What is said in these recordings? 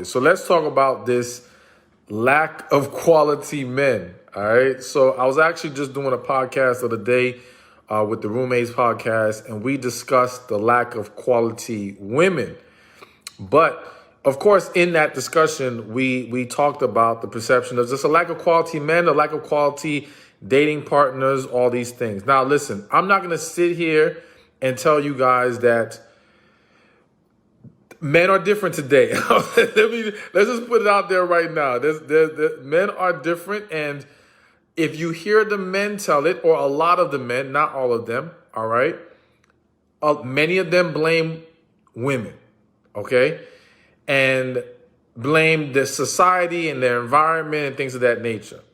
So let's talk about this lack of quality men. All right. So I was actually just doing a podcast the other day with the Roommates podcast, and we discussed the lack of quality women. But of course, in that discussion, we talked about the perception of just a lack of quality men, a lack of quality dating partners, all these things. Now, listen, I'm not going to sit here and tell you guys that men are different today. Let's just put it out there right now. Men are different, and if you hear the men tell it, or a lot of the men, not all of them, all right, many of them blame women, okay, and blame the society and their environment and things of that nature.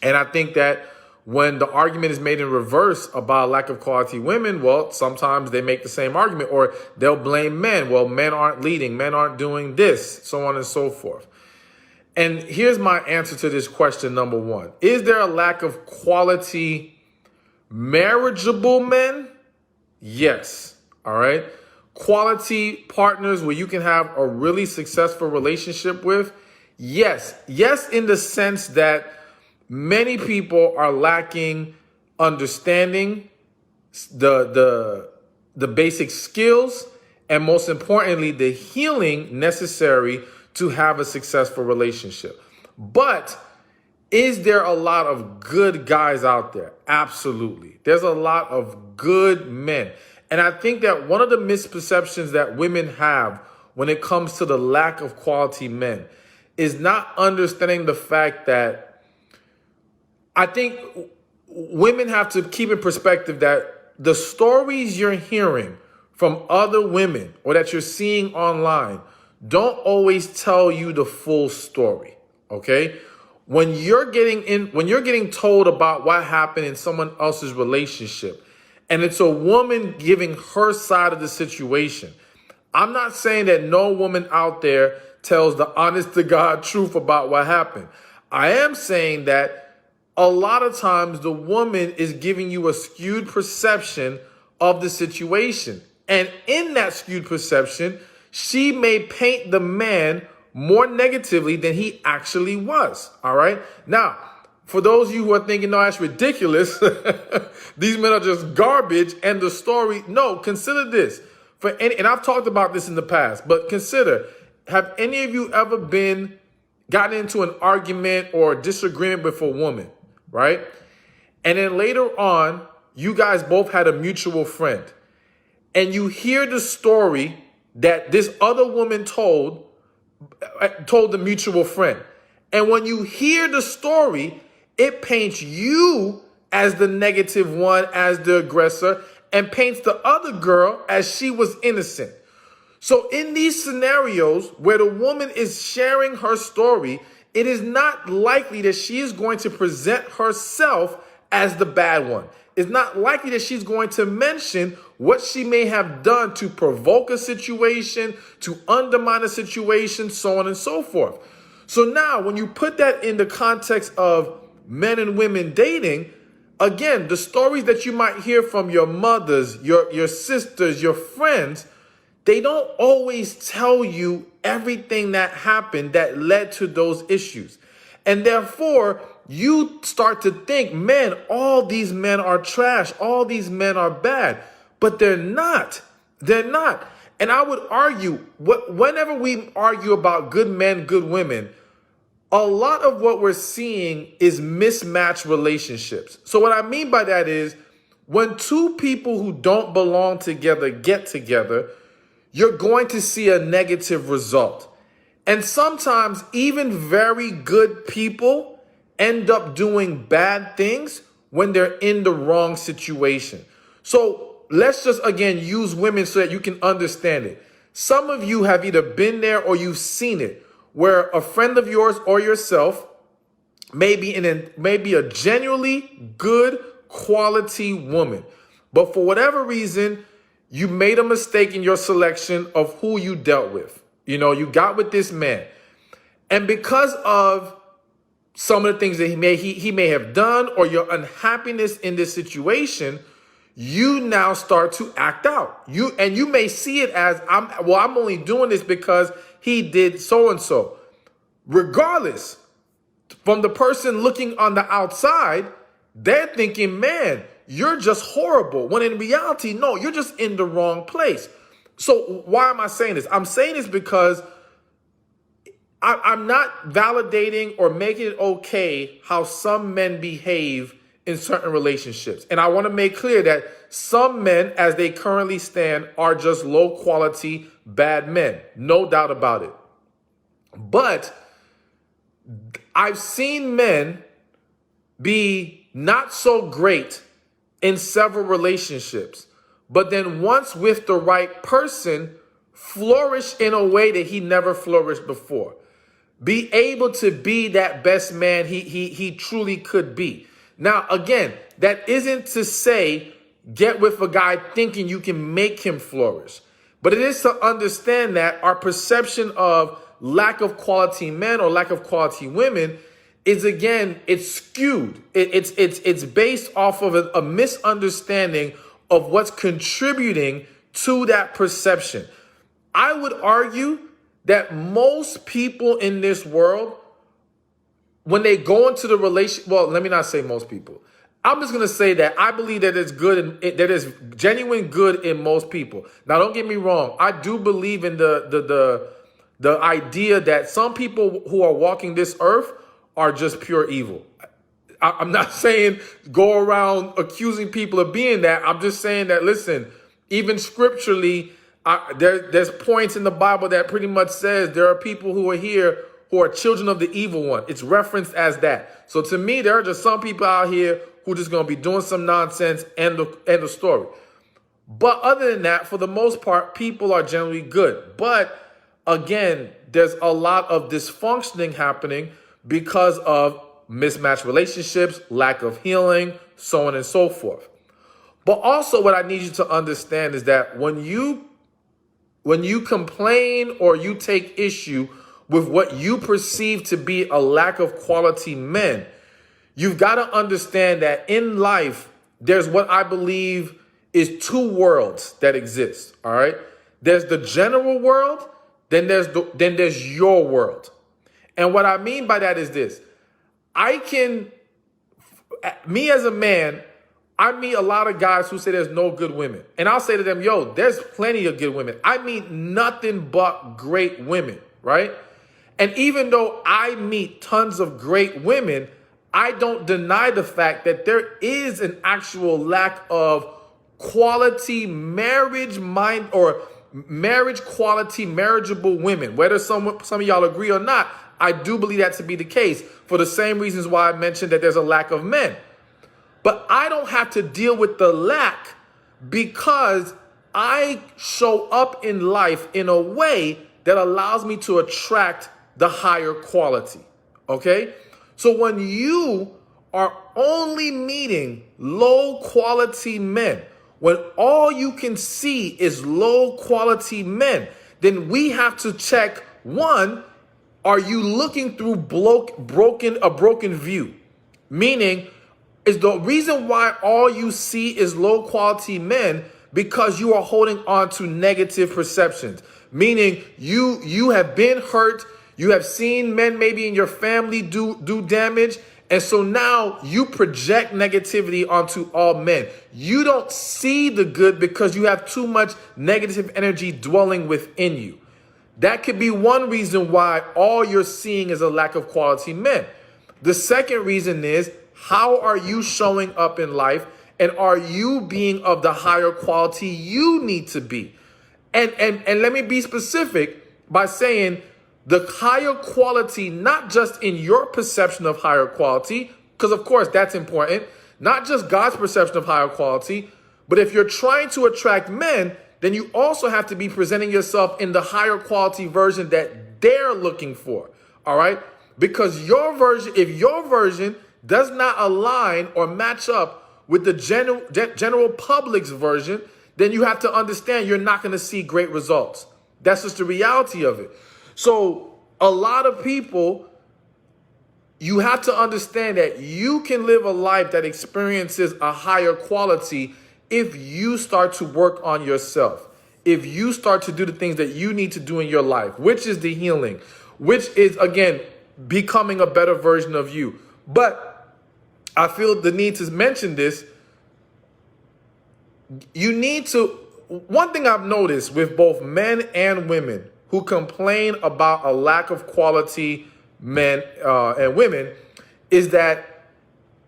And I think that when the argument is made in reverse about lack of quality women, well, sometimes they make the same argument, or they'll blame men. Well, men aren't leading, men aren't doing this, so on and so forth. And here's my answer to this question, number one. Is there a lack of quality marriageable men? Yes. All right. Quality partners where you can have a really successful relationship with? Yes. Yes, in the sense that many people are lacking understanding, the basic skills, and most importantly, the healing necessary to have a successful relationship. But is there a lot of good guys out there? Absolutely. There's a lot of good men. And I think that one of the misperceptions that women have when it comes to the lack of quality men is not understanding the fact that I think women have to keep in perspective that the stories you're hearing from other women or that you're seeing online don't always tell you the full story, okay? When you're getting told about what happened in someone else's relationship, and it's a woman giving her side of the situation, I'm not saying that no woman out there tells the honest to God truth about what happened. I am saying that a lot of times the woman is giving you a skewed perception of the situation. And in that skewed perception, she may paint the man more negatively than he actually was. All right. Now, for those of you who are thinking, no, that's ridiculous. These men are just garbage. And the story, no, consider this. And I've talked about this in the past, but consider, have any of you ever gotten into an argument or disagreement with a woman? Right? And then later on, you guys both had a mutual friend. And you hear the story that this other woman told the mutual friend. And when you hear the story, it paints you as the negative one, as the aggressor, and paints the other girl as she was innocent. So in these scenarios where the woman is sharing her story, it is not likely that she is going to present herself as the bad one. It's not likely that she's going to mention what she may have done to provoke a situation, to undermine a situation, so on and so forth. So now when you put that in the context of men and women dating, again, the stories that you might hear from your mothers, your sisters, your friends, they don't always tell you everything that happened that led to those issues. And therefore, you start to think, man, all these men are trash. All these men are bad. But they're not. They're not. And I would argue, whenever we argue about good men, good women, a lot of what we're seeing is mismatched relationships. So what I mean by that is when two people who don't belong together get together, you're going to see a negative result. And sometimes even very good people end up doing bad things when they're in the wrong situation. So let's just, again, use women so that you can understand it. Some of you have either been there or you've seen it, where a friend of yours or yourself may be a genuinely good quality woman. But for whatever reason, you made a mistake in your selection of who you dealt with. You know, you got with this man. And because of some of the things that he may have done or your unhappiness in this situation, you now start to act out. You may see it as I'm only doing this because he did so-and-so. Regardless, from the person looking on the outside, they're thinking, man, you're just horrible. When in reality, no, you're just in the wrong place. So why am I saying this? I'm saying this because I'm not validating or making it okay how some men behave in certain relationships. And I want to make clear that some men, as they currently stand, are just low quality, bad men. No doubt about it. But I've seen men be not so great in several relationships, but then once with the right person, flourish in a way that he never flourished before. Be able to be that best man he truly could be. Now, again, that isn't to say get with a guy thinking you can make him flourish. But it is to understand that our perception of lack of quality men or lack of quality women is, again, it's skewed. It's based off of a misunderstanding of what's contributing to that perception. I would argue that most people in this world, when they go into the relation, well, let me not say most people. I'm just going to say that I believe that it's good and that is genuine good in most people. Now, don't get me wrong. I do believe in the idea that some people who are walking this earth are just pure evil. I'm not saying go around accusing people of being that. I'm just saying that, listen, even scripturally, there's points in the Bible that pretty much says there are people who are here who are children of the evil one. It's referenced as that. So to me, there are just some people out here who are just going to be doing some nonsense, end of story. But other than that, for the most part, people are generally good. But again, there's a lot of dysfunctioning happening because of mismatched relationships, lack of healing, so on and so forth. But also what I need you to understand is that when you complain or you take issue with what you perceive to be a lack of quality men, you've got to understand that in life, there's what I believe is two worlds that exist, all right? There's the general world, then there's your world. And what I mean by that is this. Me as a man, I meet a lot of guys who say there's no good women. And I'll say to them, yo, there's plenty of good women. I meet nothing but great women, right? And even though I meet tons of great women, I don't deny the fact that there is an actual lack of quality marriage quality marriageable women. Whether some of y'all agree or not, I do believe that to be the case for the same reasons why I mentioned that there's a lack of men. But I don't have to deal with the lack because I show up in life in a way that allows me to attract the higher quality. Okay? So when you are only meeting low quality men, when all you can see is low quality men, then we have to check, one, are you looking through a broken view? Meaning, is the reason why all you see is low quality men because you are holding on to negative perceptions. Meaning you have been hurt, you have seen men maybe in your family do damage, and so now you project negativity onto all men. You don't see the good because you have too much negative energy dwelling within you. That could be one reason why all you're seeing is a lack of quality men. The second reason is, how are you showing up in life, and are you being of the higher quality you need to be? And let me be specific by saying the higher quality, not just in your perception of higher quality, because of course that's important, not just God's perception of higher quality, but if you're trying to attract men, then you also have to be presenting yourself in the higher quality version that they're looking for, all right? Because if your version does not align or match up with the general public's version, then you have to understand you're not going to see great results. That's just the reality of it. So a lot of people, you have to understand that you can live a life that experiences a higher quality if you start to work on yourself. if you start to do the things that you need to do in your life, which is the healing, which is, again, becoming a better version of you. But I feel the need to mention this. You need to, one thing I've noticed with both men and women who complain about a lack of quality men and women is that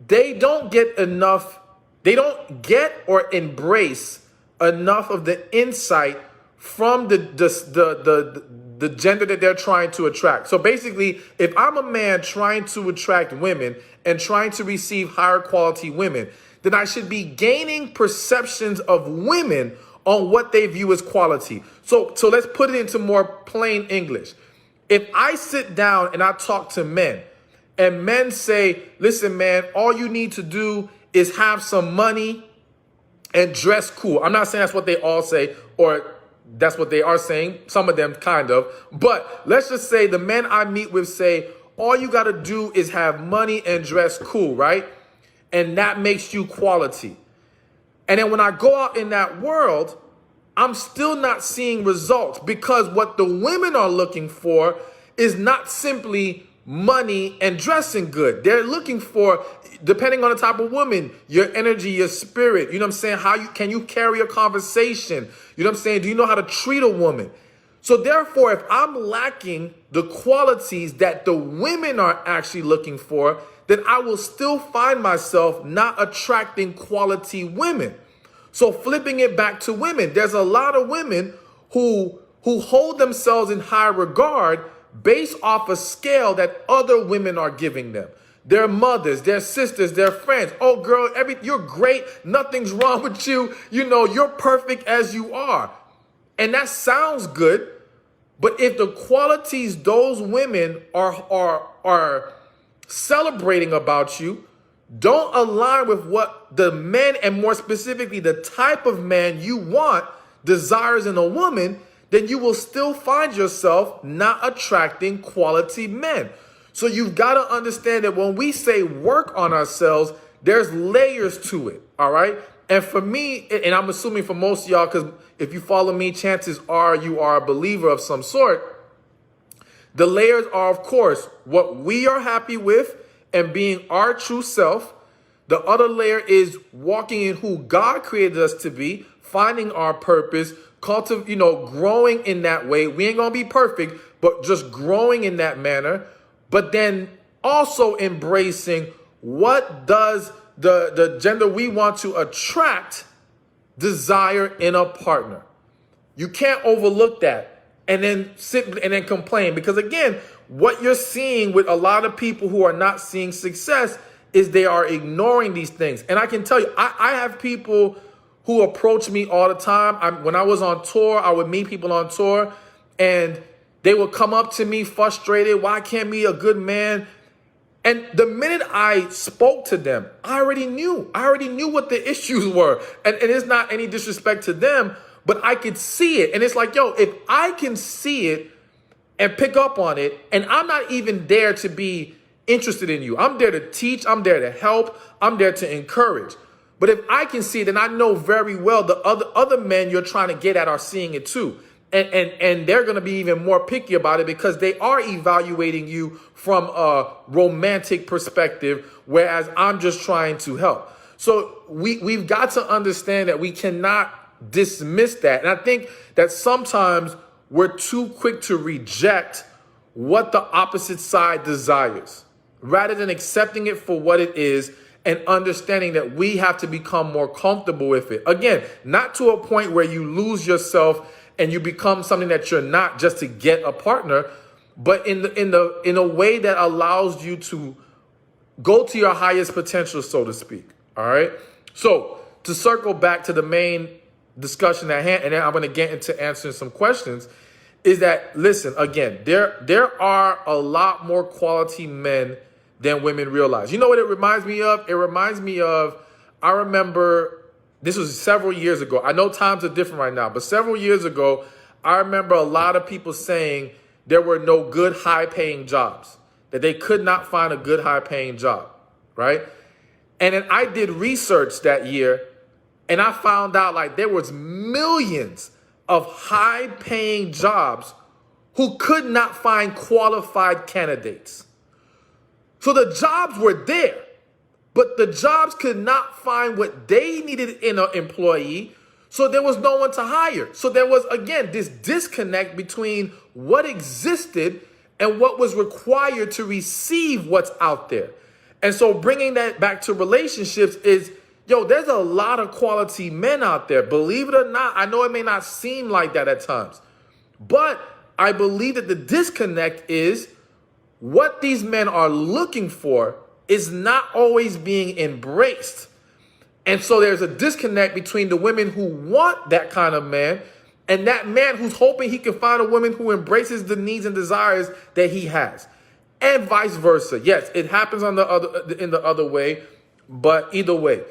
they don't get enough, they don't get or embrace enough of the insight from the gender that they're trying to attract. So basically, if I'm a man trying to attract women and trying to receive higher quality women, then I should be gaining perceptions of women on what they view as quality. So let's put it into more plain English. If I sit down and I talk to men, and men say, listen, man, all you need to do is have some money and dress cool. I'm not saying that's what they all say, or that's what they are saying. Some of them kind of. But let's just say the men I meet with say, all you got to do is have money and dress cool, right? And that makes you quality. And then when I go out in that world, I'm still not seeing results, because what the women are looking for is not simply money and dressing good. They're looking for, depending on the type of woman, your energy, your spirit. You know what I'm saying? How can you carry a conversation? You know what I'm saying? Do you know how to treat a woman? So therefore, if I'm lacking the qualities that the women are actually looking for, then I will still find myself not attracting quality women. So flipping it back to women, there's a lot of women who hold themselves in high regard based off a scale that other women are giving them. Their mothers, their sisters, their friends. Oh, girl, you're great. Nothing's wrong with you. You know, you're perfect as you are. And that sounds good. But if the qualities those women are celebrating about you don't align with what the men, and more specifically the type of man you want, desires in a woman, then you will still find yourself not attracting quality men. So you've got to understand that when we say work on ourselves, there's layers to it, all right? And for me, and I'm assuming for most of y'all, because if you follow me, chances are you are a believer of some sort. The layers are, of course, what we are happy with and being our true self. The other layer is walking in who God created us to be, finding our purpose, growing in that way. We ain't gonna be perfect, but just growing in that manner. But then also embracing what does the gender we want to attract desire in a partner. You can't overlook that and then sit and then complain, because again, what you're seeing with a lot of people who are not seeing success is they are ignoring these things. And I can tell you, I have people who approach me all the time. When I was on tour, I would meet people on tour and they would come up to me frustrated. Why can't be a good man? And the minute I spoke to them, I already knew what the issues were. And it's not any disrespect to them, but I could see it. And it's like, yo, if I can see it and pick up on it, and I'm not even there to be interested in you. I'm there to teach. I'm there to help. I'm there to encourage. But if I can see it, then I know very well the other men you're trying to get at are seeing it too. And they're going to be even more picky about it, because they are evaluating you from a romantic perspective, whereas I'm just trying to help. So we've got to understand that we cannot dismiss that. And I think that sometimes we're too quick to reject what the opposite side desires, rather than accepting it for what it is and understanding that we have to become more comfortable with it. Again, not to a point where you lose yourself and you become something that you're not just to get a partner, but in a way that allows you to go to your highest potential, so to speak. All right. So to circle back to the main discussion at hand, and then I'm going to get into answering some questions, is that, listen, again, there are a lot more quality men than women realize. You know what it reminds me of? It reminds me of, I remember, this was several years ago. I know times are different right now, but several years ago, I remember a lot of people saying there were no good high-paying jobs, that they could not find a good high-paying job, right? And then I did research that year, and I found out like there was millions of high-paying jobs who could not find qualified candidates. So the jobs were there, but the jobs could not find what they needed in an employee, so there was no one to hire. So there was, again, this disconnect between what existed and what was required to receive what's out there. And so bringing that back to relationships is, there's a lot of quality men out there. Believe it or not, I know it may not seem like that at times, but I believe that the disconnect is what these men are looking for is not always being embraced. And so there's a disconnect between the women who want that kind of man and that man who's hoping he can find a woman who embraces the needs and desires that he has. And vice versa. Yes, it happens in the other way, but either way.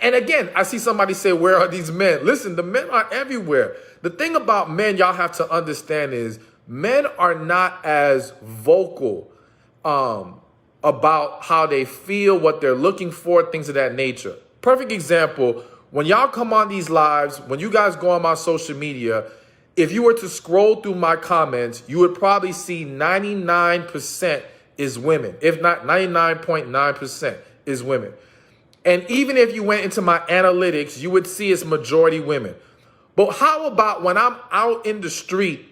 And again, I see somebody say, where are these men? Listen, the men are everywhere. The thing about men y'all have to understand is men are not as vocal about how they feel, what they're looking for, things of that nature. Perfect example, when y'all come on these lives, when you guys go on my social media, if you were to scroll through my comments, you would probably see 99% is women. If not 99.9% is women. And even if you went into my analytics, you would see it's majority women. But how about when I'm out in the street,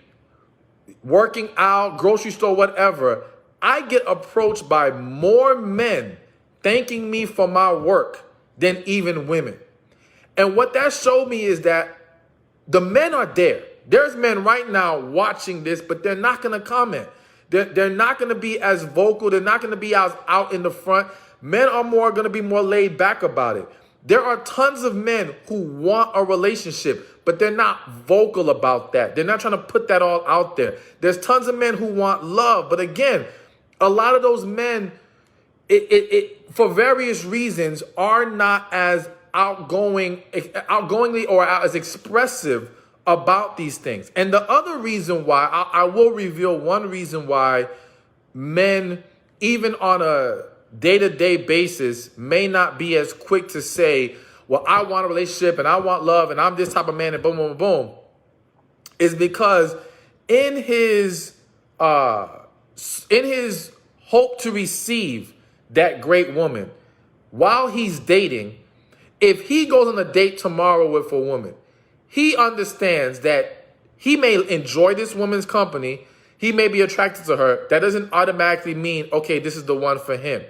working out, grocery store, whatever, I get approached by more men thanking me for my work than even women. And what that showed me is that the men are there. There's men right now watching this, but they're not going to comment. They're not going to be as vocal. They're not going to be out in the front. Men are going to be more laid back about it. There are tons of men who want a relationship, but they're not vocal about that. They're not trying to put that all out there. There's tons of men who want love, but again, a lot of those men, for various reasons, are not as outgoingly or as expressive about these things. And the other reason why, I will reveal one reason why men, even on a day-to-day basis, may not be as quick to say, well, I want a relationship and I want love and I'm this type of man and boom, boom, boom, is because in his hope to receive that great woman, while he's dating, if he goes on a date tomorrow with a woman, he understands that he may enjoy this woman's company. He may be attracted to her. That doesn't automatically mean, okay, this is the one for him.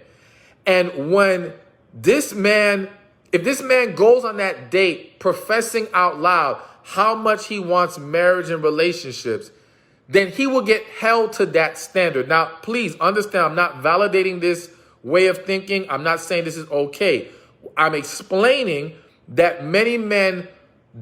And when if this man goes on that date professing out loud how much he wants marriage and relationships, then he will get held to that standard. Now, please understand, I'm not validating this way of thinking. I'm not saying this is okay. I'm explaining that many men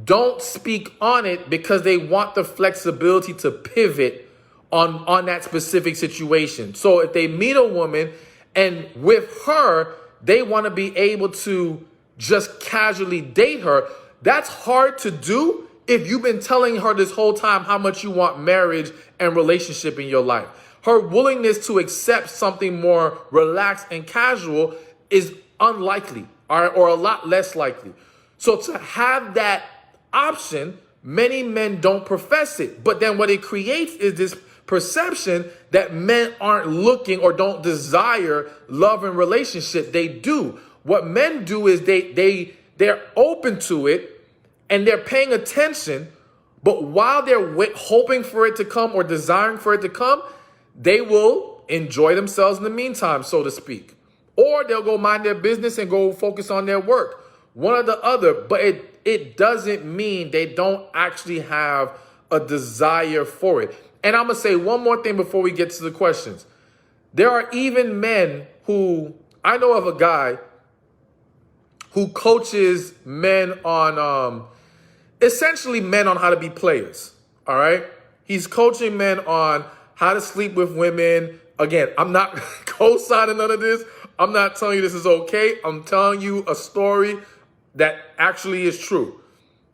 don't speak on it because they want the flexibility to pivot on that specific situation. So if they meet a woman and with her, they want to be able to just casually date her, that's hard to do if you've been telling her this whole time how much you want marriage and relationship in your life. Her willingness to accept something more relaxed and casual is unlikely or a lot less likely. So to have that option, many men don't profess it. But then what it creates is this perception that men aren't looking or don't desire love and relationship. They do. What men do is they're open to it and they're paying attention. But while they're hoping for it to come or desiring for it to come, they will enjoy themselves in the meantime, so to speak. Or they'll go mind their business and go focus on their work. One or the other. But it doesn't mean they don't actually have a desire for it. And I'm going to say one more thing before we get to the questions. There are even men who, I know of a guy who coaches men on, essentially men on how to be players. All right. He's coaching men on how to sleep with women. Again, I'm not co-signing none of this. I'm not telling you this is okay. I'm telling you a story that actually is true.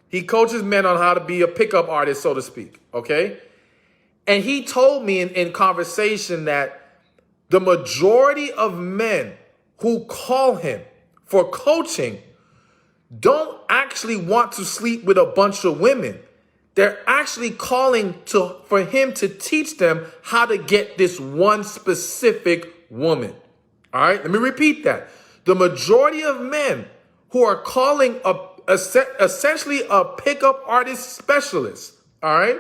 He coaches men on how to be a pickup artist, so to speak. Okay. And he told me in conversation that the majority of men who call him for coaching don't actually want to sleep with a bunch of women. They're actually calling for him to teach them how to get this one specific woman. All right, let me repeat that. The majority of men who are calling essentially a pickup artist specialist, all right,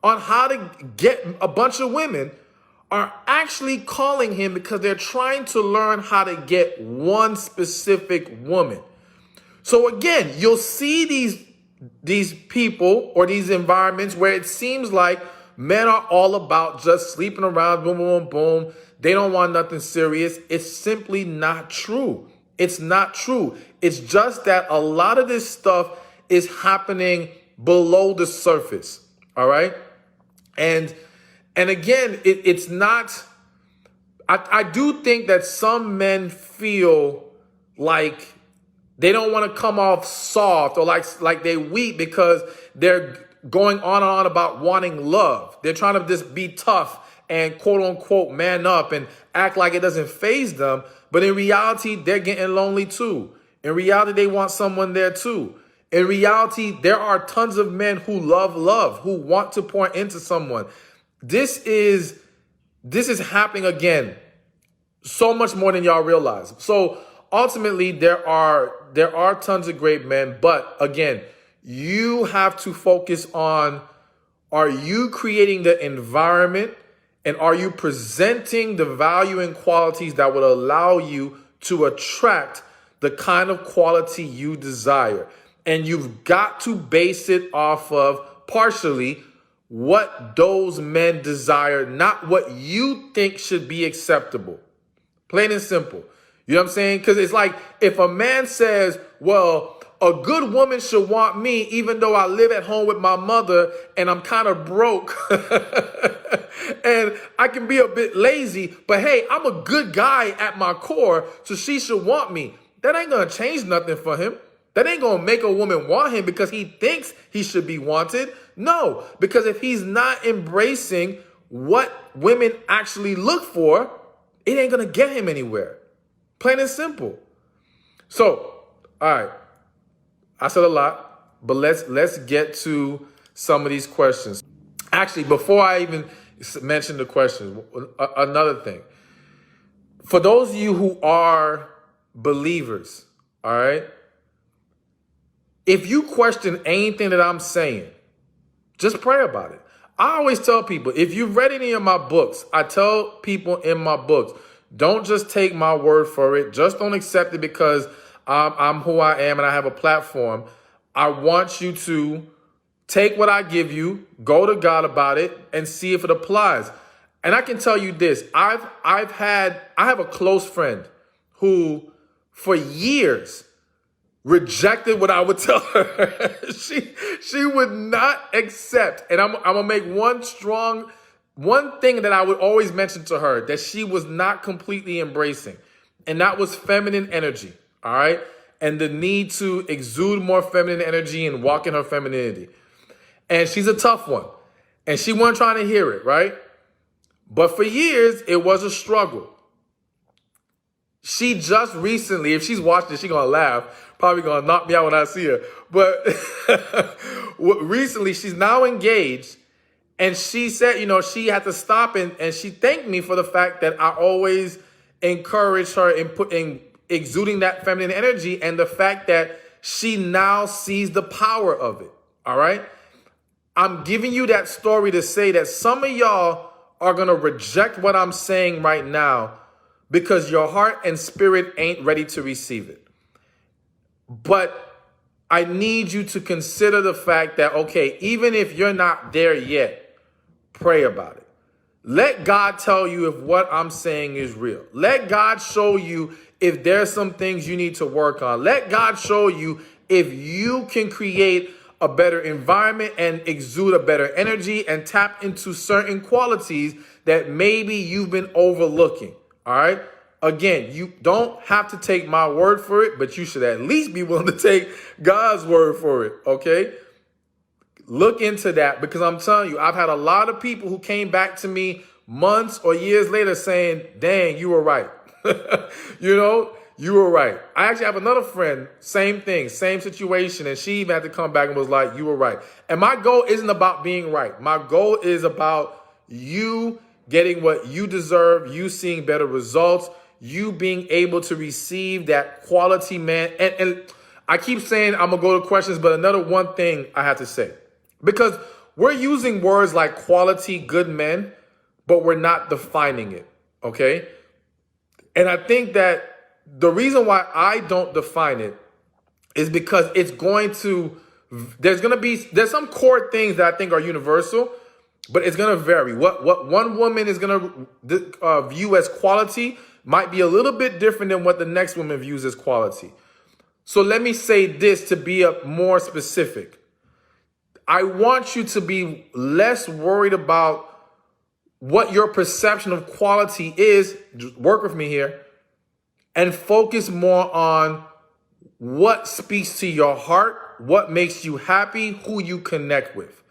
on how to get a bunch of women are actually calling him because they're trying to learn how to get one specific woman. So again, you'll see these people or these environments where it seems like men are all about just sleeping around, boom, boom, boom, boom. They don't want nothing serious. It's simply not true. It's not true. It's just that a lot of this stuff is happening below the surface. All right. And again, it's not, I do think that some men feel like they don't want to come off soft or like they're weak because they're going on and on about wanting love. They're trying to just be tough and quote unquote man up and act like it doesn't faze them. But in reality, they're getting lonely too. In reality, they want someone there too. In reality, there are tons of men who love, who want to pour into someone. This is happening again so much more than y'all realize. So ultimately, there are tons of great men, but again, you have to focus on, are you creating the environment and are you presenting the value and qualities that would allow you to attract the kind of quality you desire? And you've got to base it off of partially what those men desire, not what you think should be acceptable. Plain and simple. You know what I'm saying? Because it's like if a man says, well, a good woman should want me even though I live at home with my mother and I'm kind of broke and I can be a bit lazy, but hey, I'm a good guy at my core, so she should want me. That ain't going to change nothing for him. That ain't going to make a woman want him because he thinks he should be wanted. No, because if he's not embracing what women actually look for, it ain't going to get him anywhere. Plain and simple. So, all right. I said a lot, but let's get to some of these questions. Actually, before I even mention the questions, another thing. For those of you who are believers, all right, if you question anything that I'm saying, just pray about it. I always tell people, if you've read any of my books, I tell people in my books, don't just take my word for it. Just don't accept it because I'm who I am and I have a platform. I want you to take what I give you, go to God about it, and see if it applies. And I can tell you this: I have a close friend who, for years, rejected what I would tell her. she would not accept. And I'm gonna make one thing that I would always mention to her that she was not completely embracing, and that was feminine energy. All right. And the need to exude more feminine energy and walk in her femininity. And she's a tough one. And she wasn't trying to hear it, right? But for years, it was a struggle. She just recently, if she's watching this, she's going to laugh. Probably going to knock me out when I see her. But recently, she's now engaged. And she said, she had to stop. And she thanked me for the fact that I always encourage her in exuding that feminine energy, and the fact that she now sees the power of it. All right. I'm giving you that story to say that some of y'all are going to reject what I'm saying right now because your heart and spirit ain't ready to receive it. But I need you to consider the fact that, okay, even if you're not there yet, pray about it. Let God tell you if what I'm saying is real. Let God show you if there's some things you need to work on. Let God show you if you can create a better environment and exude a better energy and tap into certain qualities that maybe you've been overlooking. All right. Again, you don't have to take my word for it, but you should at least be willing to take God's word for it. Okay. Look into that, because I'm telling you, I've had a lot of people who came back to me months or years later saying, dang, you were right. You were right. I actually have another friend, same thing, same situation, and she even had to come back and was like, you were right. And my goal isn't about being right. My goal is about you getting what you deserve, you seeing better results, you being able to receive that quality man. And I keep saying I'm going to go to questions, but another one thing I have to say, because we're using words like quality, good men, but we're not defining it, okay? And I think that the reason why I don't define it is because there's some core things that I think are universal, but it's going to vary. What one woman is going to view as quality might be a little bit different than what the next woman views as quality. So let me say this to be more specific. I want you to be less worried about what your perception of quality is. Just work with me here. And focus more on what speaks to your heart, what makes you happy, who you connect with,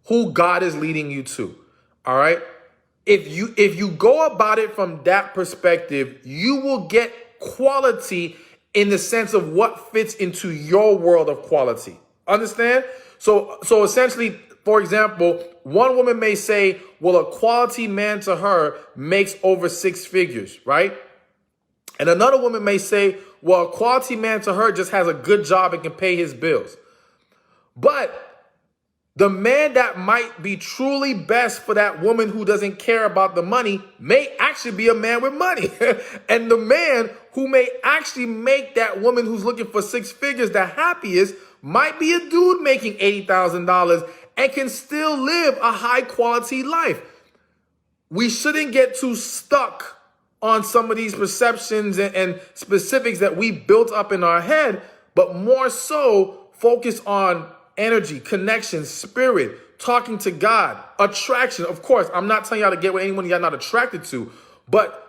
who God is leading you to. All right. If you go about it from that perspective, you will get quality in the sense of what fits into your world of quality. Understand? So essentially, for example, one woman may say, well, a quality man to her makes over 6 figures, right? And another woman may say, well, a quality man to her just has a good job and can pay his bills. But the man that might be truly best for that woman who doesn't care about the money may actually be a man with money. And the man who may actually make that woman who's looking for 6 figures the happiest might be a dude making $80,000 and can still live a high quality life. We shouldn't get too stuck on some of these perceptions and specifics that we built up in our head, but more so focus on energy, connection, spirit, talking to God, attraction. Of course, I'm not telling y'all to get with anyone you're not attracted to, but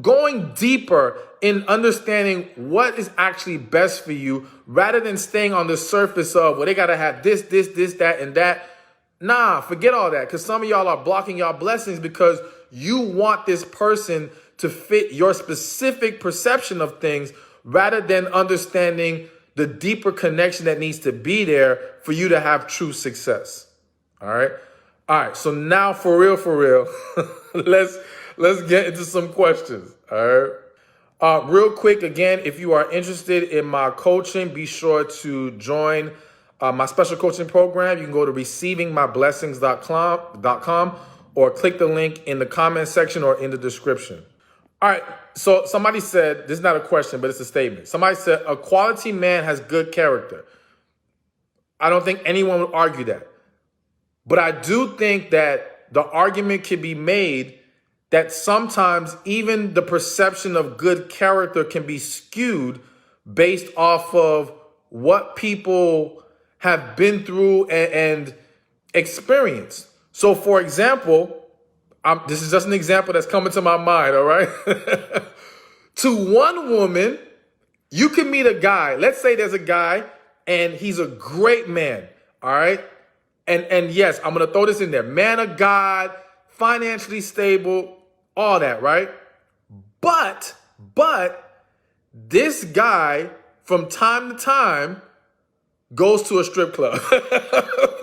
going deeper in understanding what is actually best for you rather than staying on the surface of, well, they got to have this, that, and that. Nah, forget all that, because some of y'all are blocking y'all blessings because you want this person to fit your specific perception of things rather than understanding the deeper connection that needs to be there for you to have true success. All right. All right. So now for real, let's get into some questions. All right. Real quick, again, if you are interested in my coaching, be sure to join my special coaching program. You can go to receivingmyblessings.com or click the link in the comment section or in the description. All right. So somebody said, this is not a question, but it's a statement. Somebody said a quality man has good character. I don't think anyone would argue that. But I do think that the argument can be made that sometimes even the perception of good character can be skewed based off of what people have been through and experienced. So, for example, this is just an example that's coming to my mind, all right? To one woman, you can meet a guy. Let's say there's a guy and he's a great man, all right? And yes, I'm going to throw this in there. Man of God, financially stable, all that, right? But this guy, from time to time, goes to a strip club.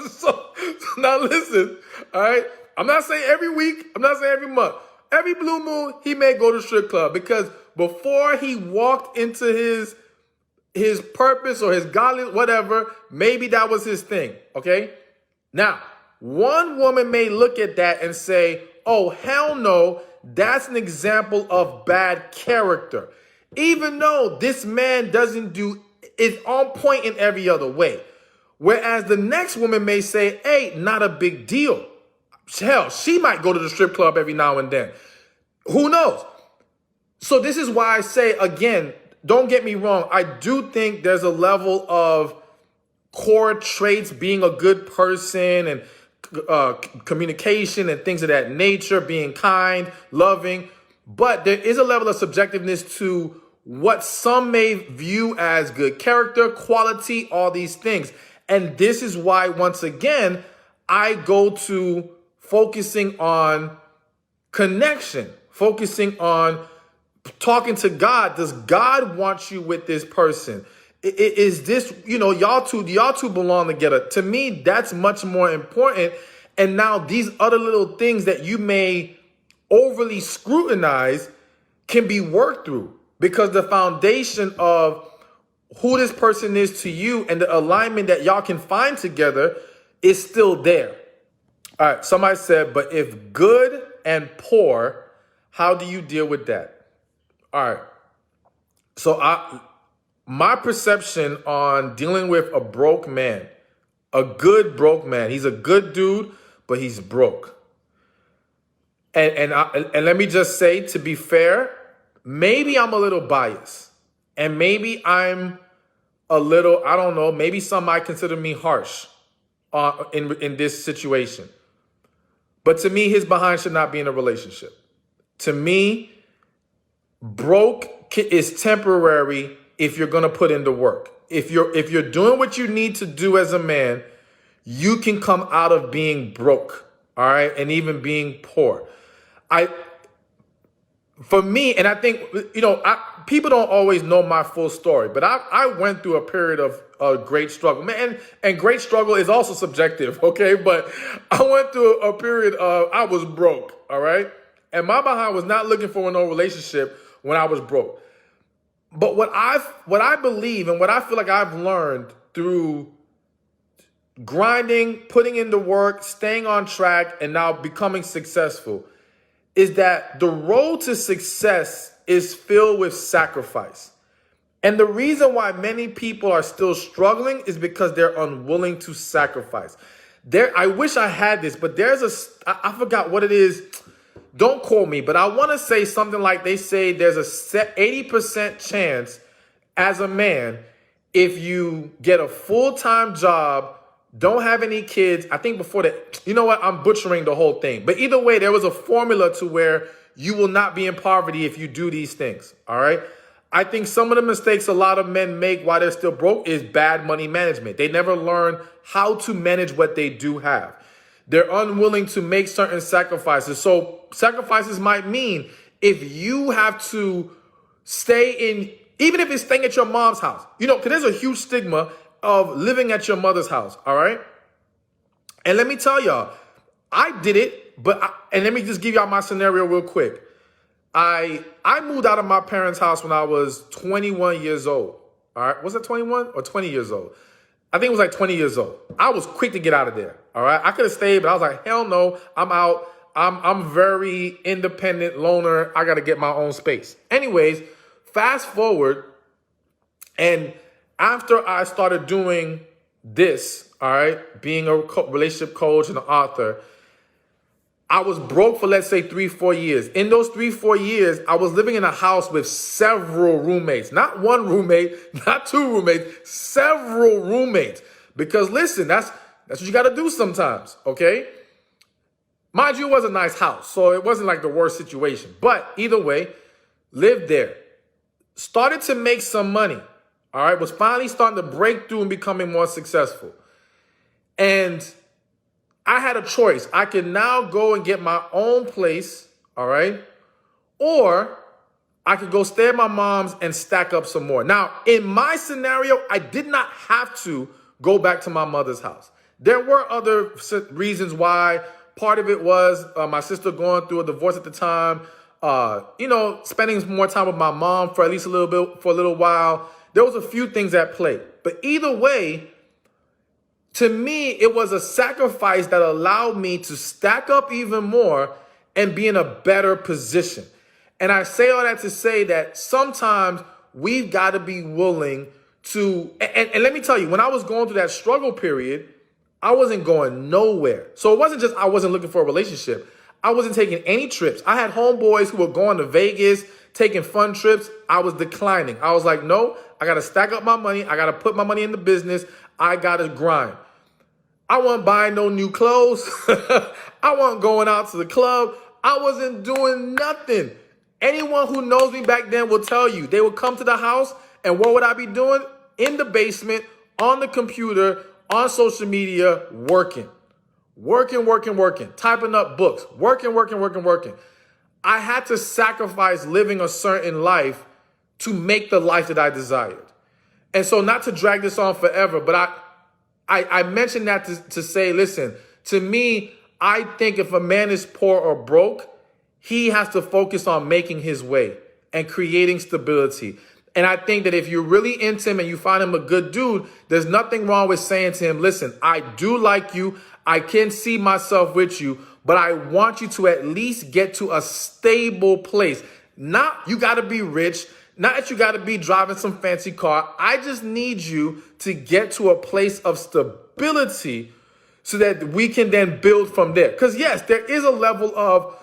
so now listen, all right? I'm not saying every week. I'm not saying every month. Every blue moon, he may go to strip club because before he walked into his purpose or his godly, whatever, maybe that was his thing, okay? Now, one woman may look at that and say, oh, hell no, that's an example of bad character. Even though this man is on point in every other way. Whereas the next woman may say, hey, not a big deal. Hell, she might go to the strip club every now and then. Who knows? So this is why I say, again, don't get me wrong. I do think there's a level of core traits, being a good person and communication and things of that nature, being kind, loving. But there is a level of subjectiveness to what some may view as good character, quality, all these things. And this is why, once again, I go to focusing on connection, focusing on talking to God. Does God want you with this person? Is this, y'all two belong together? To me, that's much more important. And now these other little things that you may overly scrutinize can be worked through, because the foundation of who this person is to you and the alignment that y'all can find together is still there. All right, somebody said, but if good and poor, how do you deal with that? All right. So my perception on dealing with a broke man, a good broke man, he's a good dude, but he's broke. And let me just say, to be fair, maybe I'm a little biased, and maybe I'm a little, I don't know, maybe some might consider me harsh in this situation. But to me, his behind should not be in a relationship. To me, broke is temporary if you're going to put in the work. If you're doing what you need to do as a man, you can come out of being broke, all right, and even being poor. For me, and I think, people don't always know my full story, but I went through a period of great struggle. Man, and great struggle is also subjective, okay? But I went through a period of, I was broke, all right? And my behind was not looking for no relationship when I was broke. But what I believe and what I feel like I've learned through grinding, putting in the work, staying on track, and now becoming successful is that the road to success is filled with sacrifice. And the reason why many people are still struggling is because they're unwilling to sacrifice. I wish I had this, but I forgot what it is. Don't quote me, but I want to say something like they say there's a 80% chance as a man, if you get a full-time job, don't have any kids. I think before that, you know what? I'm butchering the whole thing. But either way, there was a formula to where you will not be in poverty if you do these things. All right. I think some of the mistakes a lot of men make while they're still broke is bad money management. They never learn how to manage what they do have. They're unwilling to make certain sacrifices. So sacrifices might mean if you have to stay in, even if it's staying at your mom's house, because there's a huge stigma of living at your mother's house, all right? And let me tell y'all, I did it, and let me just give y'all my scenario real quick. I moved out of my parents' house when I was 21 years old, all right? Was it 21 or 20 years old? I think it was like 20 years old. I was quick to get out of there, all right? I could have stayed, but I was like, hell no, I'm out. I'm very independent, loner. I got to get my own space. Anyways, fast forward, and after I started doing this, all right, being a relationship coach and an author, I was broke for, let's say, 3-4 years. In those 3-4 years, I was living in a house with several roommates. Not one roommate, not two roommates, several roommates. Because listen, that's what you got to do sometimes, okay? Mind you, it was a nice house, so it wasn't like the worst situation. But either way, lived there. Started to make some money. All right, was finally starting to break through and becoming more successful. And I had a choice. I could now go and get my own place, all right? Or I could go stay at my mom's and stack up some more. Now, in my scenario, I did not have to go back to my mother's house. There were other reasons why. Part of it was my sister going through a divorce at the time, spending more time with my mom for at least a little while. There was a few things at play. But either way, to me, it was a sacrifice that allowed me to stack up even more and be in a better position. And I say all that to say that sometimes we've got to be willing to, and let me tell you, when I was going through that struggle period, I wasn't going nowhere. So it wasn't just I wasn't looking for a relationship. I wasn't taking any trips. I had homeboys who were going to Vegas, taking fun trips. I was declining. I was like, no, I got to stack up my money. I got to put my money in the business. I got to grind. I wasn't buying no new clothes. I wasn't going out to the club. I wasn't doing nothing. Anyone who knows me back then will tell you, they would come to the house, and what would I be doing? In the basement, on the computer, on social media, working. Typing up books, working. I had to sacrifice living a certain life to make the life that I desired. And so, not to drag this on forever, but I mentioned that to say, listen, to me, I think if a man is poor or broke, he has to focus on making his way and creating stability. And I think that if you're really into him and you find him a good dude, there's nothing wrong with saying to him, listen, I do like you. I can see myself with you, but I want you to at least get to a stable place. Not you got to be rich. Not that you got to be driving some fancy car. I just need you to get to a place of stability so that we can then build from there. Because yes, there is a level of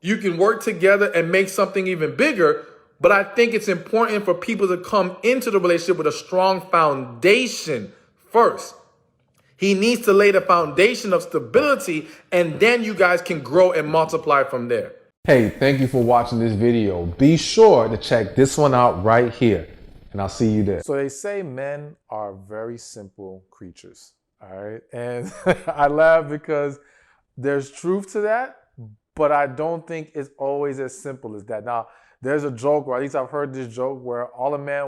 you can work together and make something even bigger. But I think it's important for people to come into the relationship with a strong foundation first. He needs to lay the foundation of stability, and then you guys can grow and multiply from there. Hey, thank you for watching this video. Be sure to check this one out right here, and I'll see you there. So they say men are very simple creatures, all right? And I laugh because there's truth to that, but I don't think it's always as simple as that. Now, there's a joke, or at least I've heard this joke, where all a man